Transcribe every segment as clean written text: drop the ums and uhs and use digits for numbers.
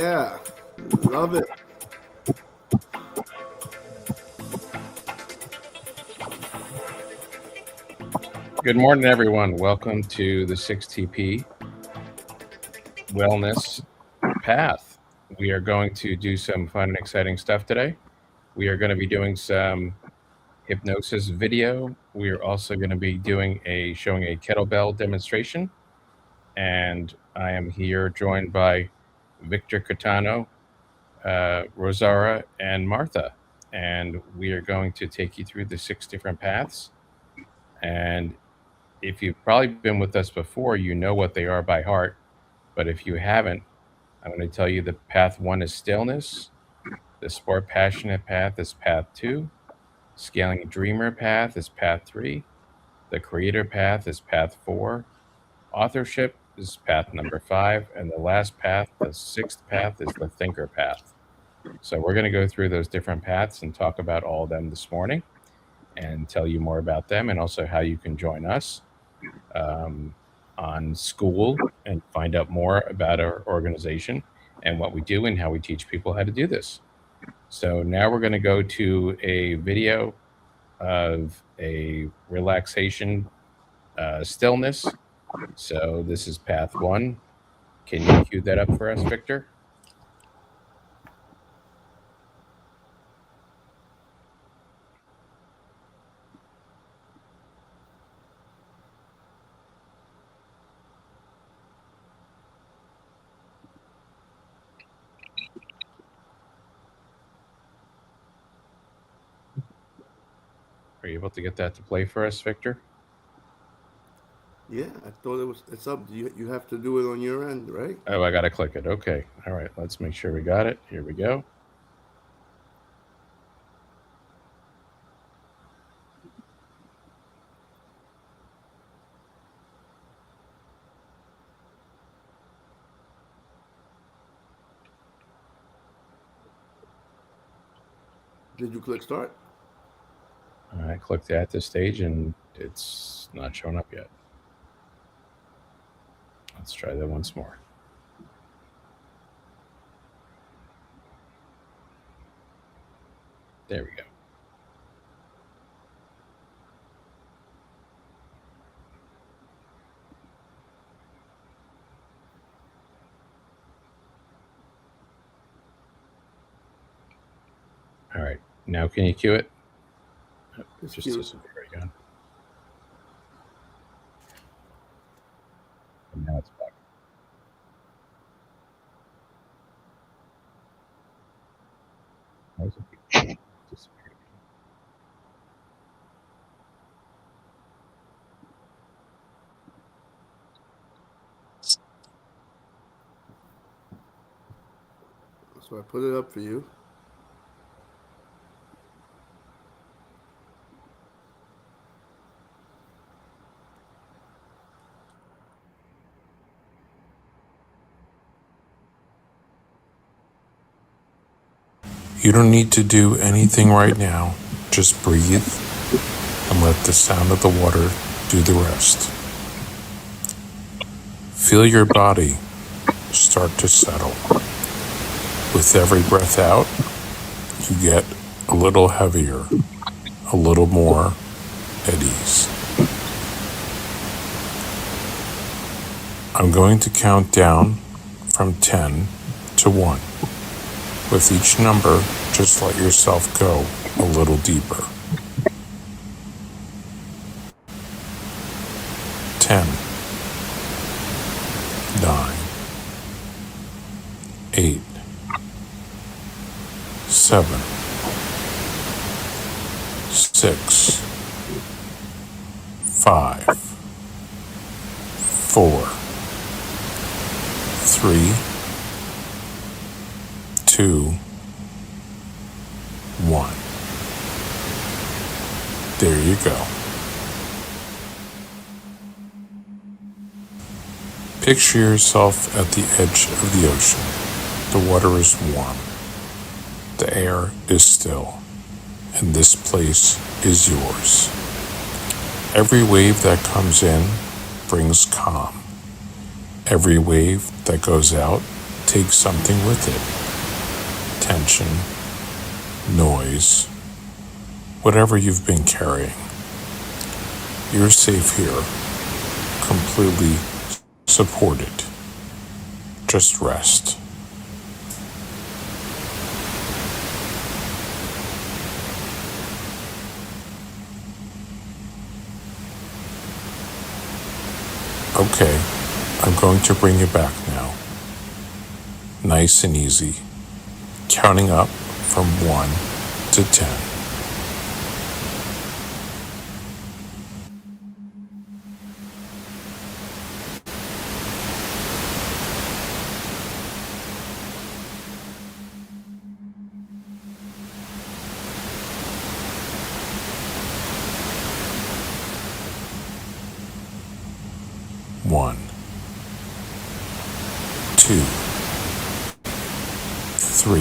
Yeah, love it. Good morning, everyone. Welcome to the 6TP Wellness Path. We are going to do some fun and exciting stuff today. We are going to be doing some hypnosis video. We are also going to be showing a kettlebell demonstration. And I am here joined by Victor Catano, Rosara, and Martha. And we are going to take you through the 6 different paths. And if you've probably been with us before, you know what they are by heart. But if you haven't, I'm going to tell you the path 1 is stillness. The Sportpassionist path is path 2. ScalingDreamer path is path 3. The Creator path is path 4. Authorship is path number 5. And the last path, the 6th path, is the Thinker path. So we're going to go through those different paths and talk about all of them this morning and tell you more about them and also how you can join us on School and find out more about our organization and what we do and how we teach people how to do this. So now we're going to go to a video of a relaxation stillness. So this is path 1. Can you cue that up for us, Victor? Are you able to get that to play for us, Victor? Yeah, I thought it's up. You have to do it on your end, right? Oh, I got to click it. Okay. All right. Let's make sure we got it. Here we go. Did you click start? I clicked at this stage and it's not showing up yet. Let's try that once more. There we go. All right. Now can you cue it? It's Just cute. disappeared again. And now it's back. Why is it disappeared? So I put it up for you. You don't need to do anything right now. Just breathe and let the sound of the water do the rest. Feel your body start to settle. With every breath out, you get a little heavier, a little more at ease. I'm going to count down from 10 to 1. With each number, just let yourself go a little deeper. 10, 9, 8, 7, 6, 5, 4, 3, 2, 1. There you go. Picture yourself at the edge of the ocean. The water is warm. The air is still. And this place is yours. Every wave that comes in brings calm. Every wave that goes out take something with it. Tension, noise, whatever you've been carrying. You're safe here, completely supported. Just rest. Okay, I'm going to bring you back now. Nice and easy. Counting up from 1 to 10. One, 2, 3,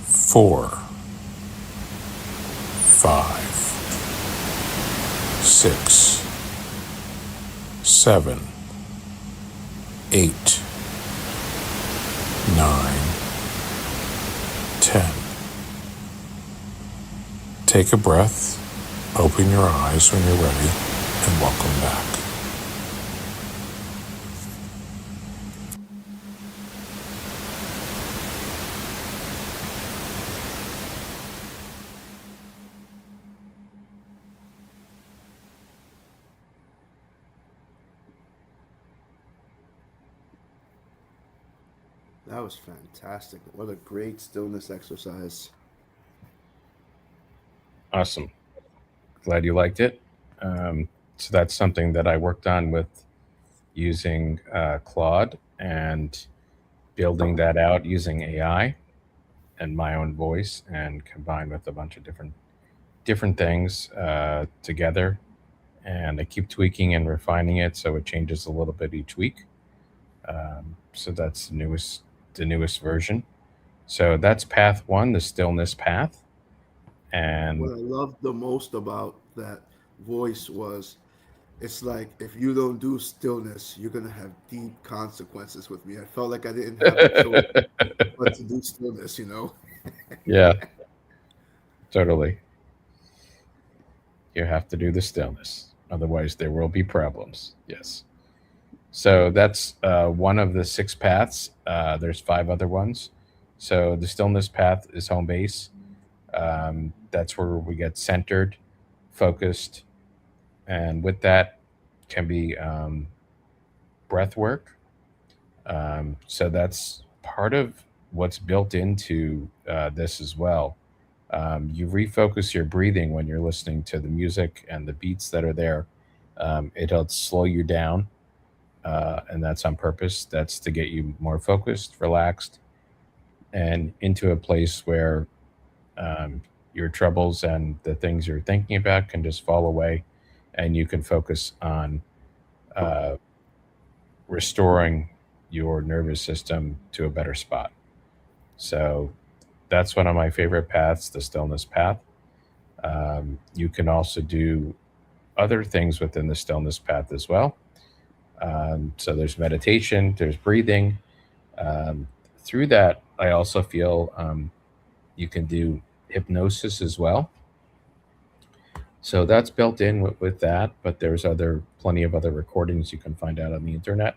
4, 5, 6, 7, 8, 9, 10. Take a breath, open your eyes when you're ready, and welcome back. That was fantastic. What a great stillness exercise. Awesome. Glad you liked it. So that's something that I worked on with using Claude and building that out using AI and my own voice, and combined with a bunch of different things together. And I keep tweaking and refining it so it changes a little bit each week. So that's the newest version. So that's path 1, the stillness path. And What I loved the most about that voice was, it's like, if you don't do stillness, you're gonna have deep consequences with me. I felt like I didn't have a choice but to do stillness, you know? yeah, totally. You have to do the stillness. Otherwise, there will be problems. Yes. So that's one of the 6 paths. There's 5 other ones. So the stillness path is home base. That's where we get centered, focused, and with that can be breath work. So that's part of what's built into this as well. You refocus your breathing when you're listening to the music and the beats that are there. It'll slow you down, and that's on purpose. That's to get you more focused, relaxed, and into a place where your troubles and the things you're thinking about can just fall away, and you can focus on restoring your nervous system to a better spot. So that's one of my favorite paths, the stillness path. You can also do other things within the stillness path as well. So there's meditation, there's breathing. Through that, I also feel you can do hypnosis as well. So that's built in with that, but there's plenty of other recordings you can find out on the internet,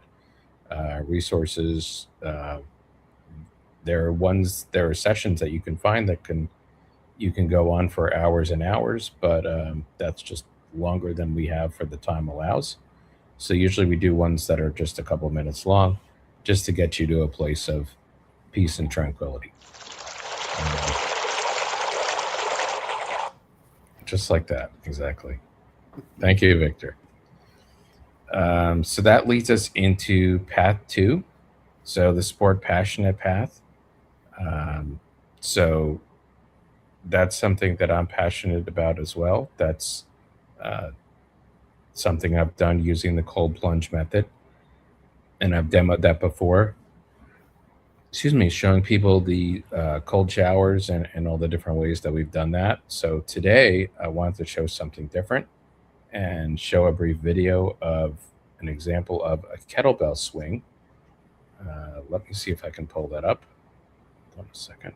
resources. There are sessions that you can find that you can go on for hours and hours, but that's just longer than we have for the time allows. So usually we do ones that are just a couple minutes long, just to get you to a place of peace and tranquility. Just like that, exactly. Thank you, Victor. So that leads us into path 2, so the sport passionate path. So that's something that I'm passionate about as well. That's something I've done using the cold plunge method, and I've demoed that before. Showing people the cold showers and all the different ways that we've done that. So today I wanted to show something different and show a brief video of an example of a kettlebell swing. Let me see if I can pull that up. Hold on a second.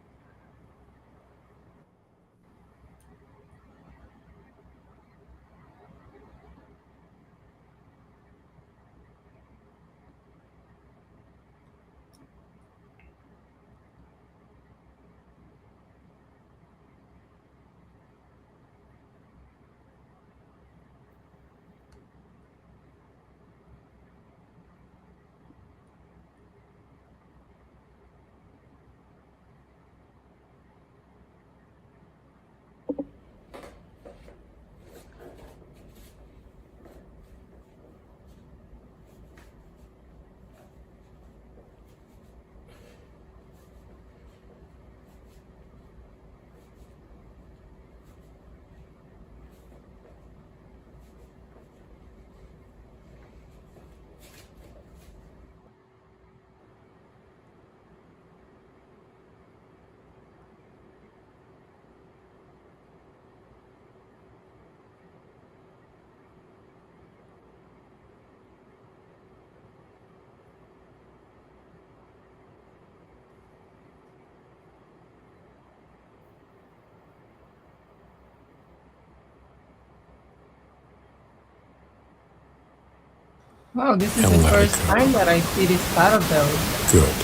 Wow, this is And the let it first go. time that I see this kettlebell. Good.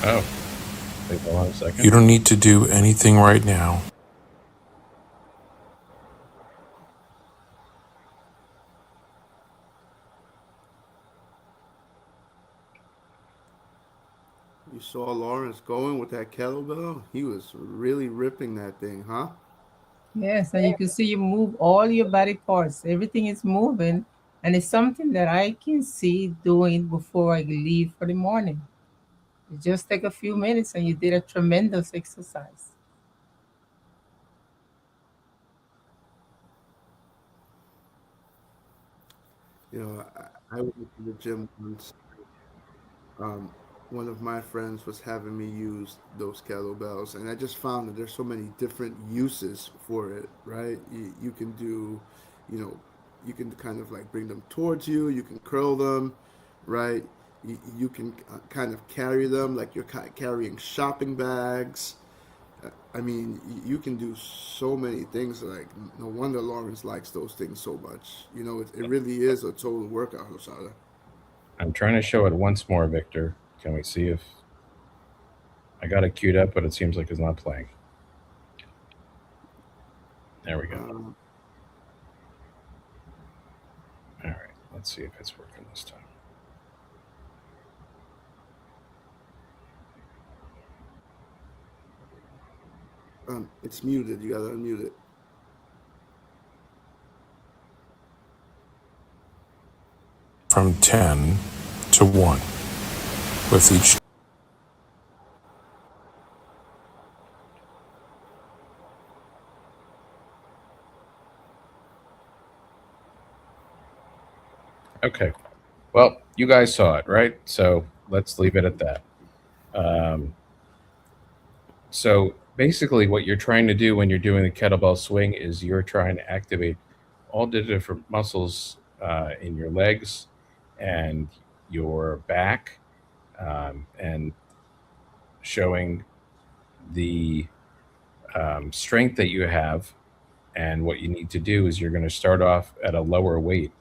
Oh, wait, hold on a second. You don't need to do anything right now. You saw Lawrence going with that kettlebell? He was really ripping that thing, huh? Yes, and you can see you move all your body parts. Everything is moving, and it's something that I can see doing before I leave for the morning. You just take a few minutes, and you did a tremendous exercise. You know, I went to the gym once. Um, one of my friends was having me use those kettlebells, and I just found that there's so many different uses for it, right? You can do, you know, you can kind of like bring them towards you, you can curl them, right? You can kind of carry them like you're carrying shopping bags. I mean, you can do so many things. Like, no wonder Lawrence likes those things so much. You know, it really is a total workout, Osada. I'm trying to show it once more, Victor. Can we see if I got it queued up, but it seems like it's not playing. There we go. All right, let's see if it's working this time. It's muted. You gotta unmute it. From 10 to 1 with each. Okay. Well, you guys saw it, right? So let's leave it at that. So basically, what you're trying to do when you're doing the kettlebell swing is you're trying to activate all the different muscles in your legs and your back, and showing the strength that you have. And what you need to do is you're going to start off at a lower weight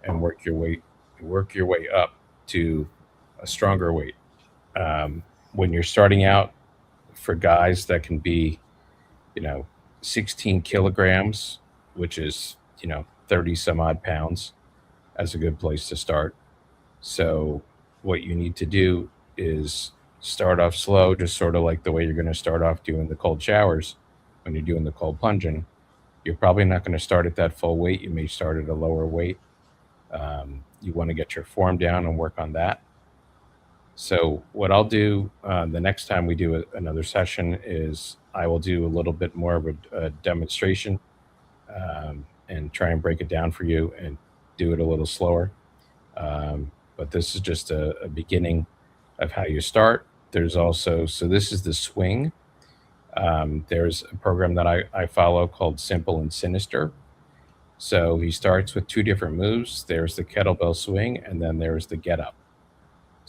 and work your way up to a stronger weight. When you're starting out, for guys, that can be, 16 kilograms, which is 30 some odd pounds, as a good place to start. So what you need to do is start off slow, just sort of like the way you're going to start off doing the cold showers when you're doing the cold plunging. You're probably not going to start at that full weight. You may start at a lower weight. You want to get your form down and work on that. So what I'll do the next time we do another session is I will do a little bit more of a demonstration, and try and break it down for you and do it a little slower. But this is just a beginning of how you start. There's also, so this is the swing. There's a program that I follow called Simple and Sinister. So he starts with two different moves. There's the kettlebell swing, and then there's the get up.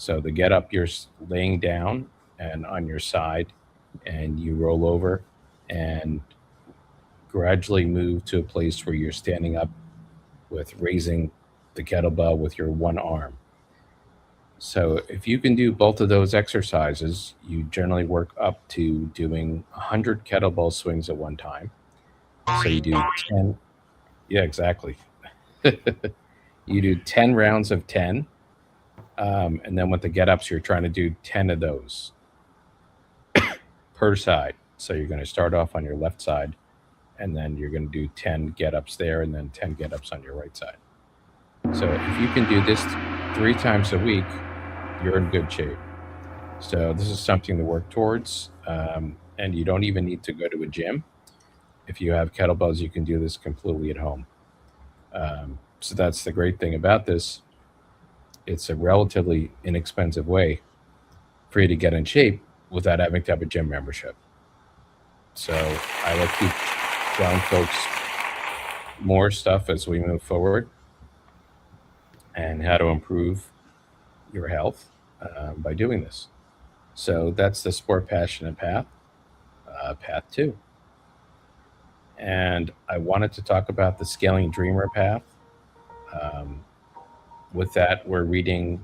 So the get up, you're laying down and on your side, and you roll over and gradually move to a place where you're standing up with raising the kettlebell with your one arm. So if you can do both of those exercises, you generally work up to doing 100 kettlebell swings at one time. So you do 10, yeah, exactly. You do 10 rounds of 10. And then with the get ups, you're trying to do 10 of those per side. So you're going to start off on your left side, and then you're going to do 10 get ups there, and then 10 get ups on your right side. So if you can do this 3 times a week, you're in good shape. So this is something to work towards. And you don't even need to go to a gym. If you have kettlebells, you can do this completely at home. So that's the great thing about this. It's a relatively inexpensive way for you to get in shape without having to have a gym membership. So I will keep telling folks more stuff as we move forward and how to improve your health by doing this. So that's the Sport Passionate path, path 2. And I wanted to talk about the ScalingDreamer path. With that, we're reading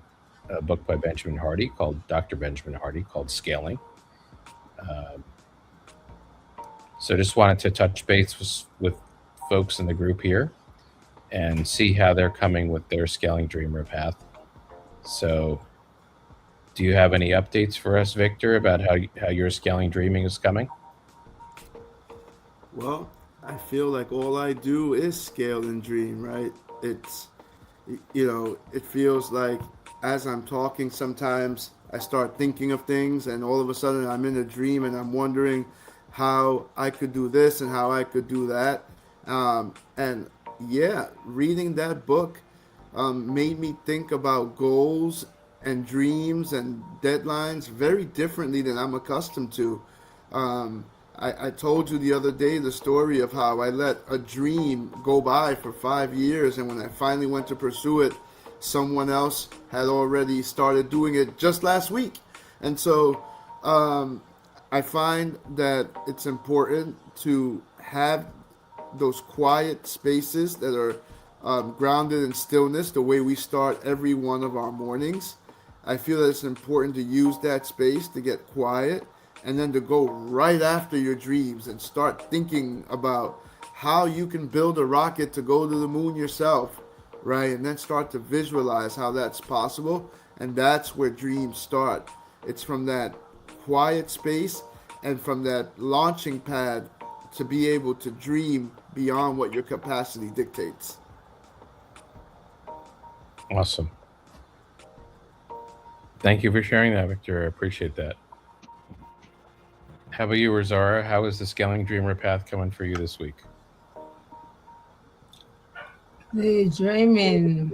a book by Benjamin Hardy called Dr. Benjamin Hardy called Scaling. So just wanted to touch base with folks in the group here and see how they're coming with their ScalingDreamer path. So do you have any updates for us, Victor, about how your ScalingDreaming is coming? Well, I feel like all I do is scale and dream, right? It's, it feels like as I'm talking, sometimes I start thinking of things, and all of a sudden I'm in a dream and I'm wondering how I could do this and how I could do that. And yeah, reading that book made me think about goals and dreams and deadlines very differently than I'm accustomed to. I told you the other day the story of how I let a dream go by for 5 years, and when I finally went to pursue it, someone else had already started doing it just last week. And so I find that it's important to have those quiet spaces that are grounded in stillness, the way we start every one of our mornings. I feel that it's important to use that space to get quiet, and then to go right after your dreams and start thinking about how you can build a rocket to go to the moon yourself, right? And then start to visualize how that's possible. And that's where dreams start. It's from that quiet space and from that launching pad to be able to dream beyond what your capacity dictates. Awesome. Thank you for sharing that, Victor. I appreciate that. How about you, Rosara? How is the ScalingDreamer path coming for you this week? The dreaming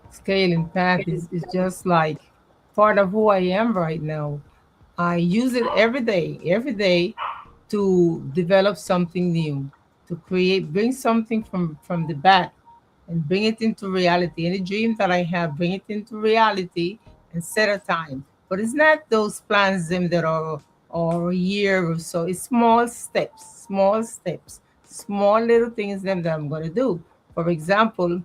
scaling path is just like part of who I am right now. I use it every day to develop something new, to bring something from the back and bring it into reality. Any dream that I have, bring it into reality and set a time. But it's not those plans them that are or a year or so. It's small steps, small little things them that I'm gonna do. For example,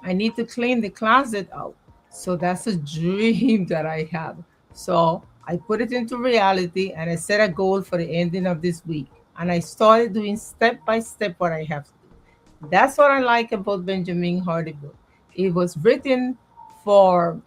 I need to clean the closet out. So that's a dream that I have. So I put it into reality and I set a goal for the ending of this week. And I started doing step by step what I have to do. That's what I like about Benjamin Hardy book. It was written for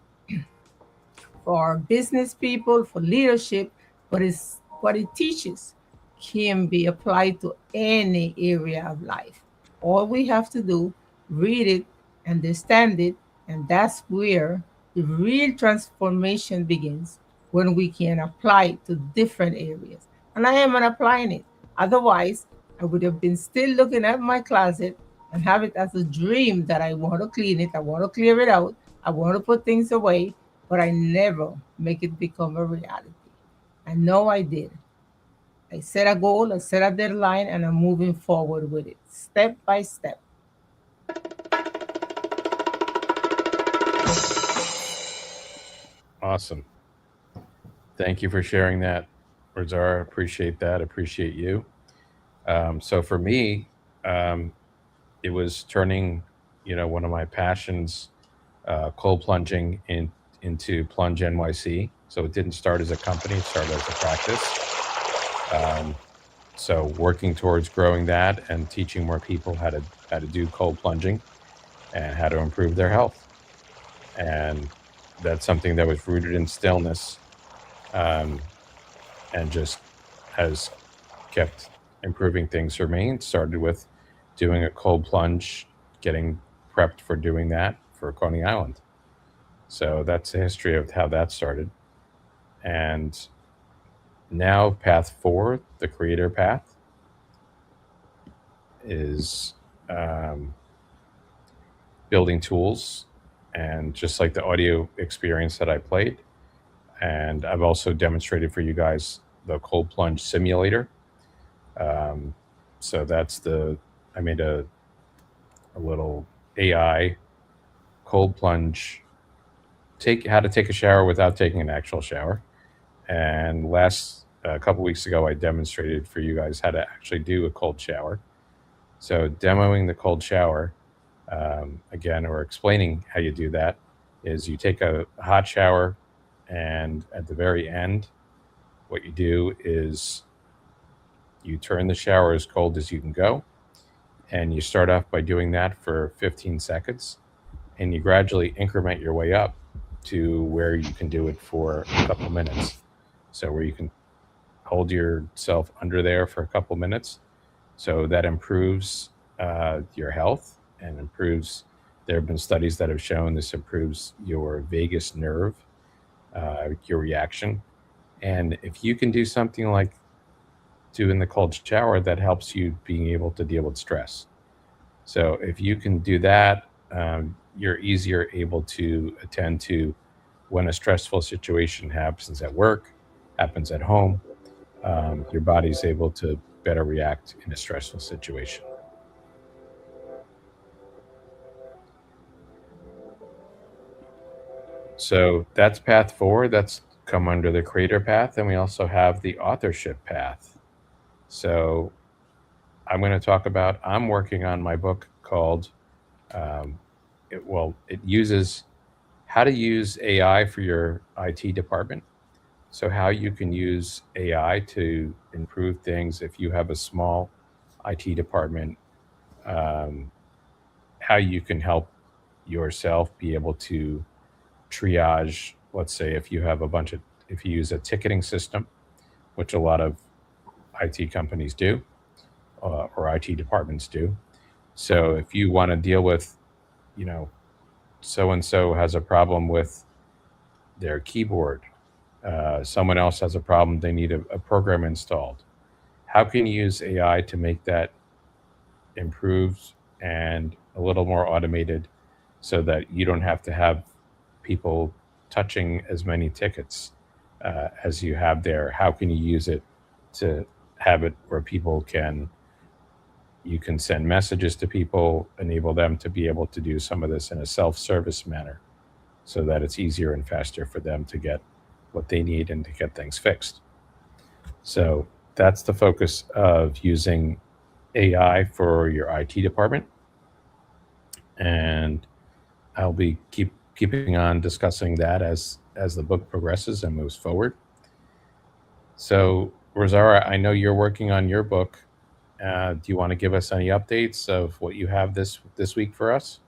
business people, for leadership, but it's what it teaches can be applied to any area of life. All we have to do, read it, understand it, and that's where the real transformation begins, when we can apply it to different areas. And I am applying it. Otherwise, I would have been still looking at my closet and have it as a dream that I want to clean it, I want to clear it out, I want to put things away, but I never make it become a reality. I know I did. I set a goal, I set a deadline, and I'm moving forward with it, step by step. Awesome. Thank you for sharing that, Razara. Appreciate that. Appreciate you. So for me, um, it was turning, one of my passions, cold plunging into Plunge NYC. So it didn't start as a company; it started as a practice. Um, so working towards growing that and teaching more people how to do cold plunging and how to improve their health. And that's something that was rooted in stillness, um, and just has kept improving things for me. It started with doing a cold plunge, getting prepped for doing that for Coney Island. So that's the history of how that started. And now, path 4, the creator path, is um, building tools. And just like the audio experience that I played, and I've also demonstrated for you guys the cold plunge simulator. Um, so I made a little AI cold plunge, how to take a shower without taking an actual shower. And a couple weeks ago, I demonstrated for you guys how to actually do a cold shower. So demoing the cold shower, again, or explaining how you do that, is you take a hot shower, and at the very end, what you do is you turn the shower as cold as you can go, and you start off by doing that for 15 seconds, and you gradually increment your way up to where you can do it for a couple minutes. So where you can hold yourself under there for a couple minutes. So that improves your health and improves. There have been studies that have shown this improves your vagus nerve, your reaction. And if you can do something like doing the cold shower, that helps you being able to deal with stress. So if you can do that, you're easier able to attend to when a stressful situation happens at work, happens at home. Your body's able to better react in a stressful situation. So that's path 4. That's come under the creator path. And we also have the authorship path. So I'm working on my book called, it uses how to use AI for your IT department. So how you can use AI to improve things if you have a small IT department, um, how you can help yourself be able to triage, let's say if you use a ticketing system, which a lot of IT companies do, or IT departments do. So if you want to deal with, so-and-so has a problem with their keyboard, someone else has a problem, they need a program installed. How can you use AI to make that improved and a little more automated so that you don't have to have people touching as many tickets as you have there? How can you use it to have it where you can send messages to people, enable them to be able to do some of this in a self-service manner so that it's easier and faster for them to get what they need and to get things fixed. So that's the focus of using AI for your IT department. And I'll be keeping on discussing that as the book progresses and moves forward. So, Rosara, I know you're working on your book. Do you want to give us any updates of what you have this week for us?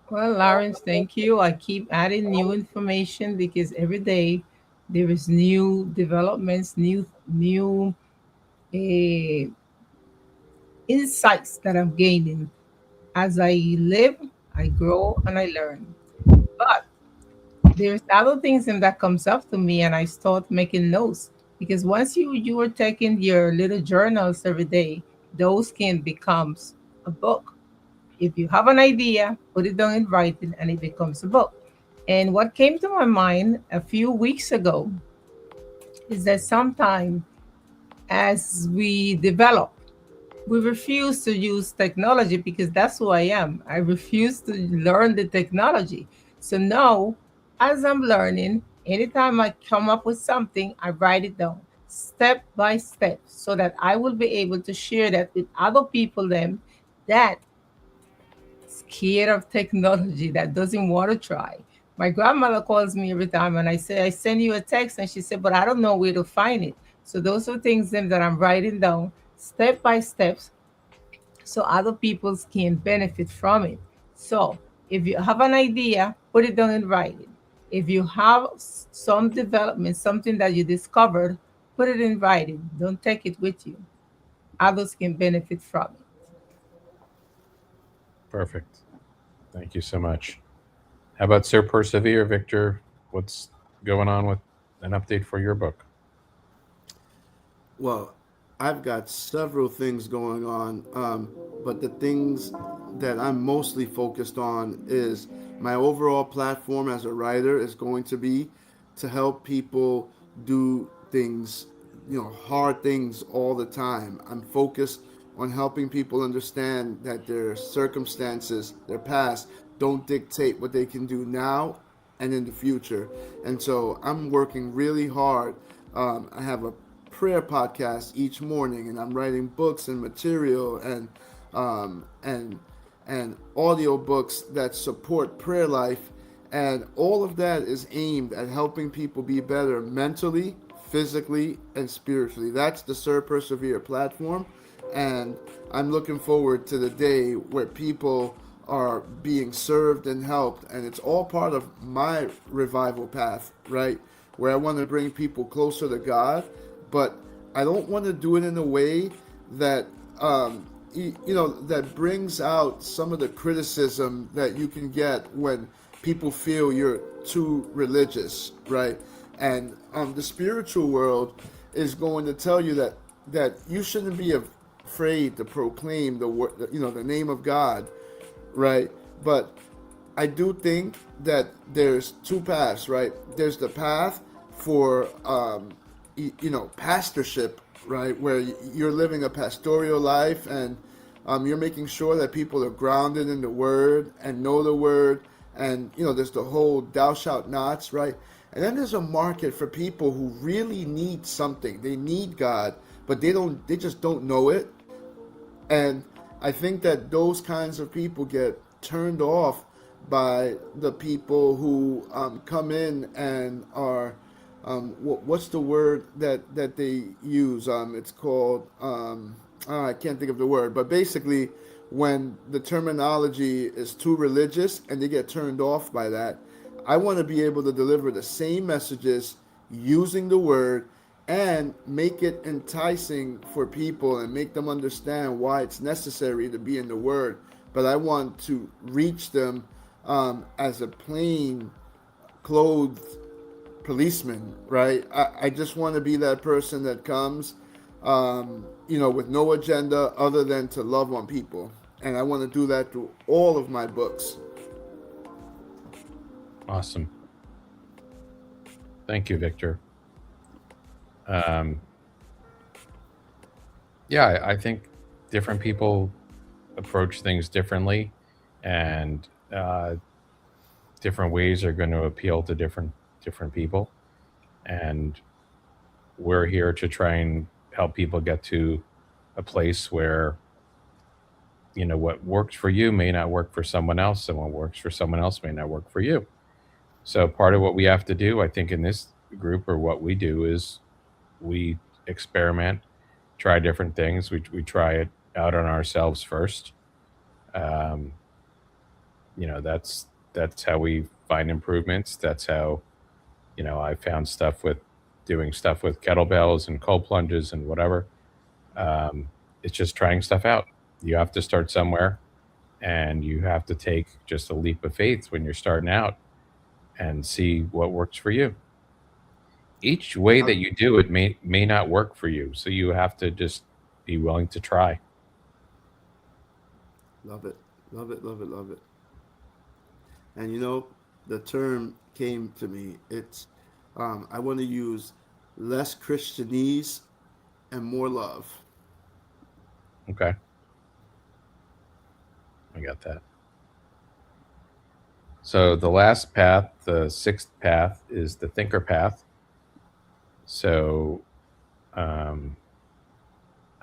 Well, Lawrence, thank you. I keep adding new information because every day there is new developments, new uh, insights that I'm gaining. As I live, I grow and I learn. But there's other things that comes up to me, and I start making notes because once you are taking your little journals every day, those can becomes a book. If you have an idea, put it down in writing, and it becomes a book. And what came to my mind a few weeks ago is that sometimes as we develop, we refuse to use technology because that's who I am. I refuse to learn the technology. So now As I'm learning, anytime I come up with something, I write it down step by step so that I will be able to share that with other people them that scared of technology, that doesn't want to try. My grandmother calls me every time and I say, I send you a text, and she said, but I don't know where to find it. So those are things them that I'm writing down step by steps so other people can benefit from it. So if you have an idea, put it down in writing. If you have some development, something that you discovered, put it in writing. Don't take it with you. Others can benefit from it. Perfect. Thank you so much. How about Sir Persevere, Victor? What's going on with an update for your book? Well, I've got several things going on, but the things that I'm mostly focused on is my overall platform as a writer is going to be to help people do things, hard things all the time. I'm focused on helping people understand that their circumstances, their past, don't dictate what they can do now and in the future. And so I'm working really hard. I have a prayer podcast each morning, and I'm writing books and material um, and and audio books that support prayer life, and all of that is aimed at helping people be better mentally, physically, and spiritually. That's the Sir Persevere platform, and I'm looking forward to the day where people are being served and helped, and it's all part of my revival path, right? Where I want to bring people closer to God, but I don't want to do it in a way that that brings out some of the criticism that you can get when people feel you're too religious, right? And the spiritual world is going to tell you that you shouldn't be afraid to proclaim the name of God, right? But I do think that there's two paths, right? There's the path for pastorship, right, where you're living a pastoral life, and you're making sure that people are grounded in the Word and know the Word, and there's the whole "thou shalt nots," right? And then there's a market for people who really need something. They need God, but they just don't know it, and I think that those kinds of people get turned off by the people who come in and are, what's the word that they use? It's called, I can't think of the word, but basically, when the terminology is too religious and they get turned off by that, I want to be able to deliver the same messages using the word and make it enticing for people and make them understand why it's necessary to be in the Word. But I want to reach them as a plain clothed policeman, right? I just want to be that person that comes, with no agenda other than to love on people. And I want to do that through all of my books. Awesome. Thank you, Victor. Um, yeah, I think different people approach things differently, and different ways are going to appeal to different people. And we're here to try and help people get to a place where what works for you may not work for someone else, and what works for someone else may not work for you. So part of what we have to do, I think, in this group, or what we do, is we experiment, try different things. We try it out on ourselves first. Um, that's how we find improvements. That's how I found stuff with doing stuff with kettlebells and cold plunges and whatever. It's just trying stuff out. You have to start somewhere, and you have to take just a leap of faith when you're starting out and see what works for you. Each way I that you do it may not work for you, so you have to just be willing to try. love it, love it, love it, love it. And the term came to me. It's I want to use less Christianese and more love. Okay, I got that. So the last path, the sixth path, is the thinker path. So I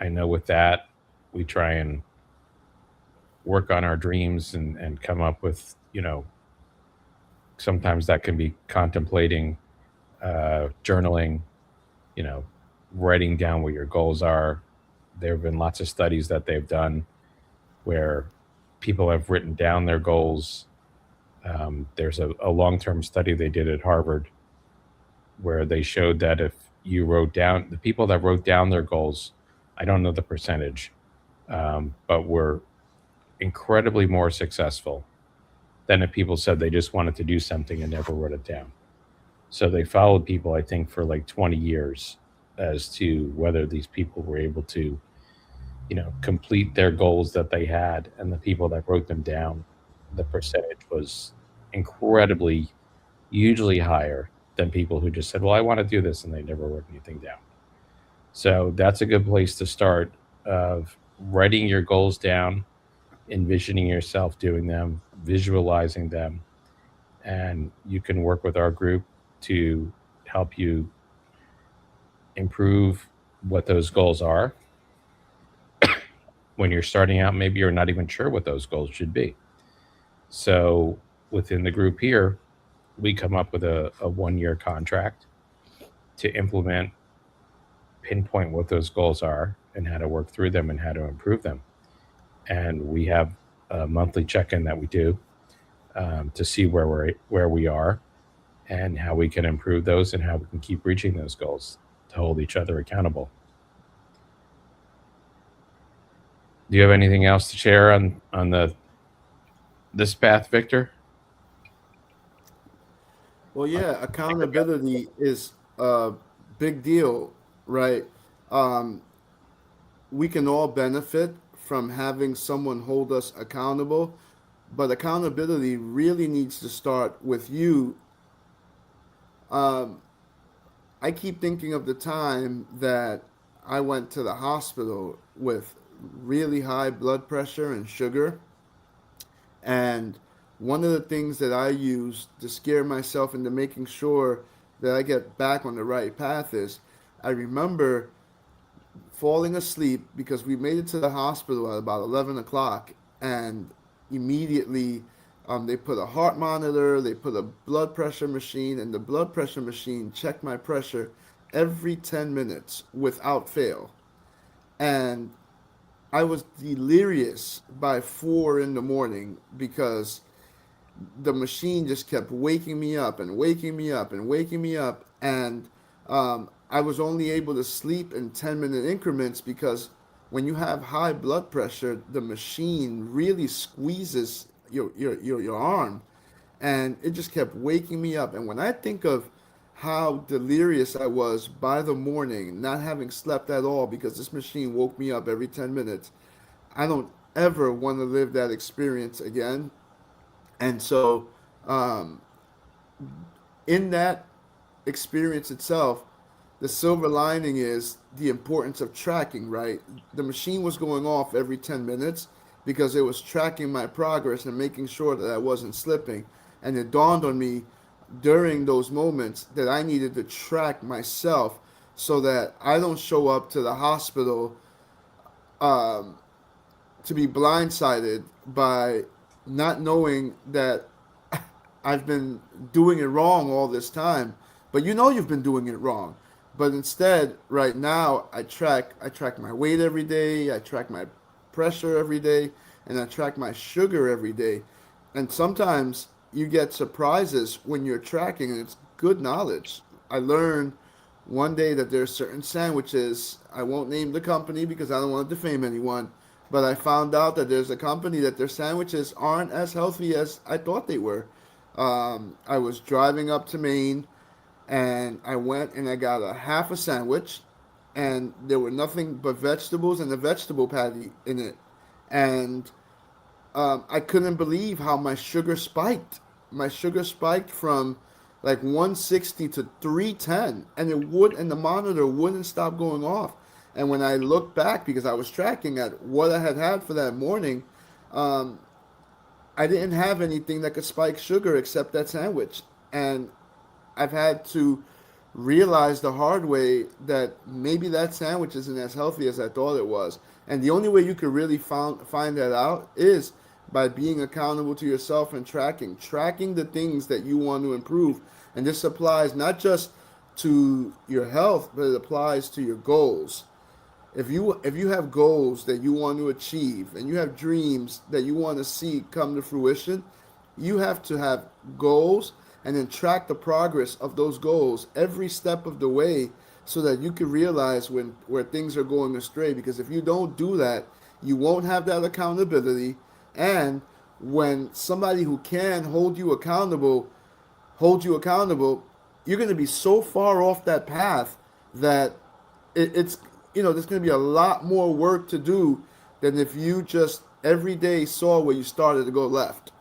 know with that, we try and work on our dreams and come up with, sometimes that can be contemplating, journaling, writing down what your goals are. There have been lots of studies that they've done where people have written down their goals. There's a long-term study they did at Harvard where they showed that if you wrote down, the people that wrote down their goals, I don't know the percentage, but were incredibly more successful than if people said they just wanted to do something and never wrote it down. So they followed people, I think, for like 20 years as to whether these people were able to, complete their goals that they had. And the people that wrote them down, the percentage was incredibly, usually higher than people who just said, well, I want to do this, and they never wrote anything down. So that's a good place to start, of writing your goals down, envisioning yourself doing them, visualizing them, and you can work with our group to help you improve what those goals are. When you're starting out, maybe you're not even sure what those goals should be. So within the group here, we come up with a 1-year contract to implement, pinpoint what those goals are and how to work through them and how to improve them. And we have a monthly check-in that we do to see where we are and how we can improve those and how we can keep reaching those goals to hold each other accountable. Do you have anything else to share on this path, Victor? Well, yeah, accountability is a big deal, right? We can all benefit from having someone hold us accountable, but accountability really needs to start with you. I keep thinking of the time that I went to the hospital with really high blood pressure and sugar. And one of the things that I use to scare myself into making sure that I get back on the right path is I remember falling asleep because we made it to the hospital at about 11 o'clock, and immediately they put a heart monitor, they put a blood pressure machine, and the blood pressure machine checked my pressure every 10 minutes without fail. And I was delirious by 4 in the morning because the machine just kept waking me up and waking me up and waking me up. And I was only able to sleep in 10-minute increments because when you have high blood pressure, the machine really squeezes your arm. And it just kept waking me up. And when I think of how delirious I was by the morning, not having slept at all because this machine woke me up every 10 minutes, I don't ever want to live that experience again. And so, in that experience itself, the silver lining is the importance of tracking, right? The machine was going off every 10 minutes because it was tracking my progress and making sure that I wasn't slipping. And it dawned on me during those moments that I needed to track myself so that I don't show up to the hospital to be blindsided by not knowing that I've been doing it wrong all this time. But you've been doing it wrong. But instead, right now, I track my weight every day, I track my pressure every day, and I track my sugar every day. And sometimes you get surprises when you're tracking, and it's good knowledge. I learned one day that there's certain sandwiches, I won't name the company because I don't want to defame anyone, but I found out that there's a company that their sandwiches aren't as healthy as I thought they were. I was driving up to Maine, and I went and I got a half a sandwich, and there were nothing but vegetables and a vegetable patty in it. And I couldn't believe how my sugar spiked. My sugar spiked from like 160 to 310, and the monitor wouldn't stop going off. And when I looked back, because I was tracking at what I had for that morning, I didn't have anything that could spike sugar except that sandwich. And I've had to realize the hard way that maybe that sandwich isn't as healthy as I thought it was. And the only way you could really find that out is by being accountable to yourself and tracking the things that you want to improve. And this applies not just to your health, but it applies to your goals. If you have goals that you want to achieve and you have dreams that you want to see come to fruition, you have to have goals and then track the progress of those goals every step of the way so that you can realize when where things are going astray, because if you don't do that, you won't have that accountability. And when somebody who can hold you accountable, you're going to be so far off that path that it's there's going to be a lot more work to do than if you just every day saw where you started to go left.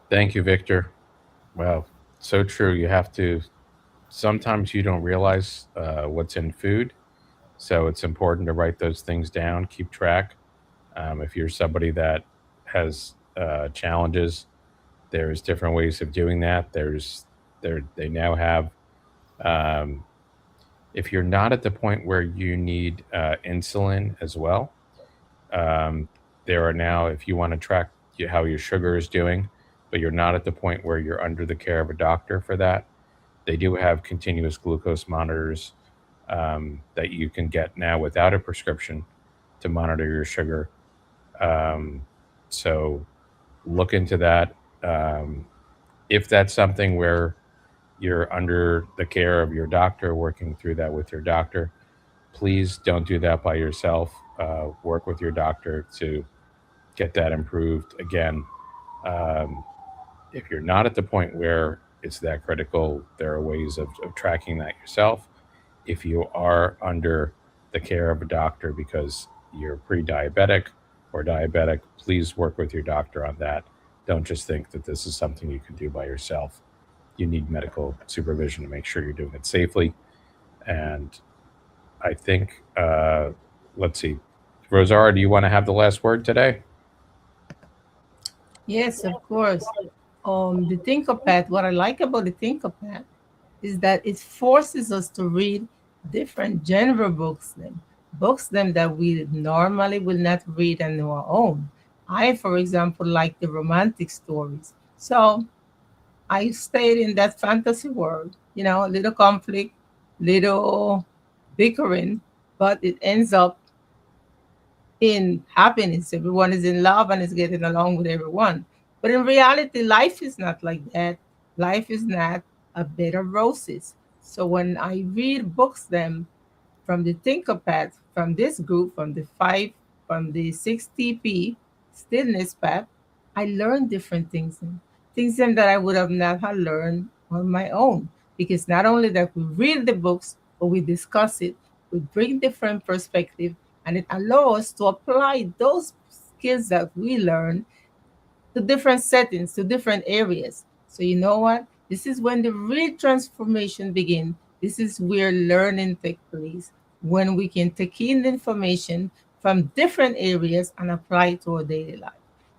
Thank you, Victor. Wow, so true. You have to. Sometimes you don't realize what's in food, so it's important to write those things down, keep track. If you're somebody that has challenges, there's different ways of doing that. They now have. Um, if you're not at the point where you need insulin as well, um, there are now, if you want to track how your sugar is doing, but you're not at the point where you're under the care of a doctor for that, they do have continuous glucose monitors that you can get now without a prescription to monitor your sugar. Um, so look into that. If that's something where you're under the care of your doctor, working through that with your doctor, please don't do that by yourself. Work with your doctor to get that improved. Again, um, if you're not at the point where it's that critical, there are ways of tracking that yourself. If you are under the care of a doctor because you're pre diabetic or diabetic, please work with your doctor on that. Don't just think that this is something you can do by yourself. You need medical supervision to make sure you're doing it safely. And I think, let's see, Rosara, do you want to have the last word today? Yes, of course. The Thinkopath, what I like about the Thinkopath is that it forces us to read different genre books them that we normally will not read on our own. I, for example, like the romantic stories. So I stayed in that fantasy world, a little conflict, little bickering, but it ends up in happiness. Everyone is in love and is getting along with everyone. But in reality, life is not like that. Life is not a bed of roses. So when I read books, them from the Thinkopath, from this group, from the 6TP Stillness Path, I learn different things that I would have not have learned on my own. Because not only that we read the books, but we discuss it, we bring different perspective, and it allows us to apply those skills that we learn to different settings, to different areas. So you know what? This is when the real transformation begins. This is where learning takes place, when we can take in the information from different areas and apply it to our daily life.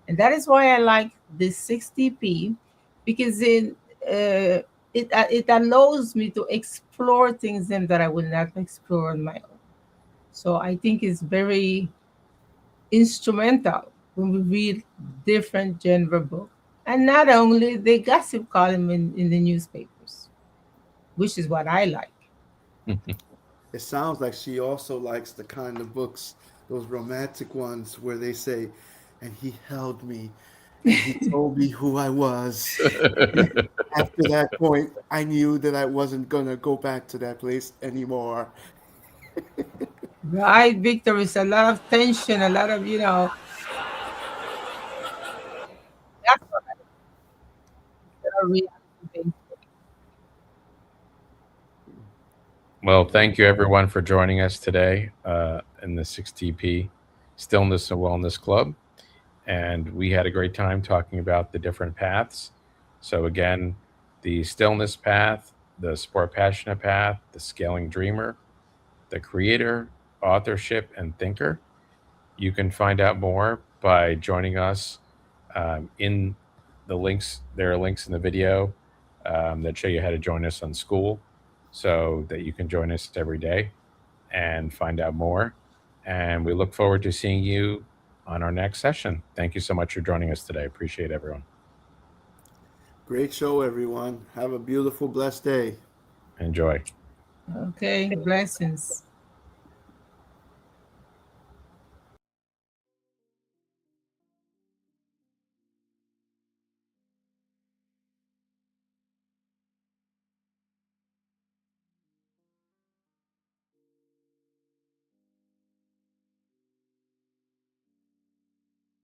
And that is why I like this 60p, because it allows me to explore things that I will not explore on my own. So I think it's very instrumental when we read different genre books, and not only the gossip column in the newspapers, which is what I like. It sounds like she also likes the kind of books, those romantic ones where they say, and he held me and he told me who I was. After that point, I knew that I wasn't going to go back to that place anymore. Right, Victor, is a lot of tension, a lot of, that's what I reality based. Well, thank you everyone for joining us today in the 6TP Stillness and Wellness Club. And we had a great time talking about the different paths. So, again, the Stillness Path, the Sport Passionate Path, the Scaling Dreamer, the Creator, Authorship, and Thinker. You can find out more by joining us in the links. There are links in the video that show you how to join us on School so that you can join us every day and find out more. And we look forward to seeing you on our next session. Thank you so much for joining us today. Appreciate everyone. Great show, everyone. Have a beautiful, blessed day. Enjoy. Okay, blessings.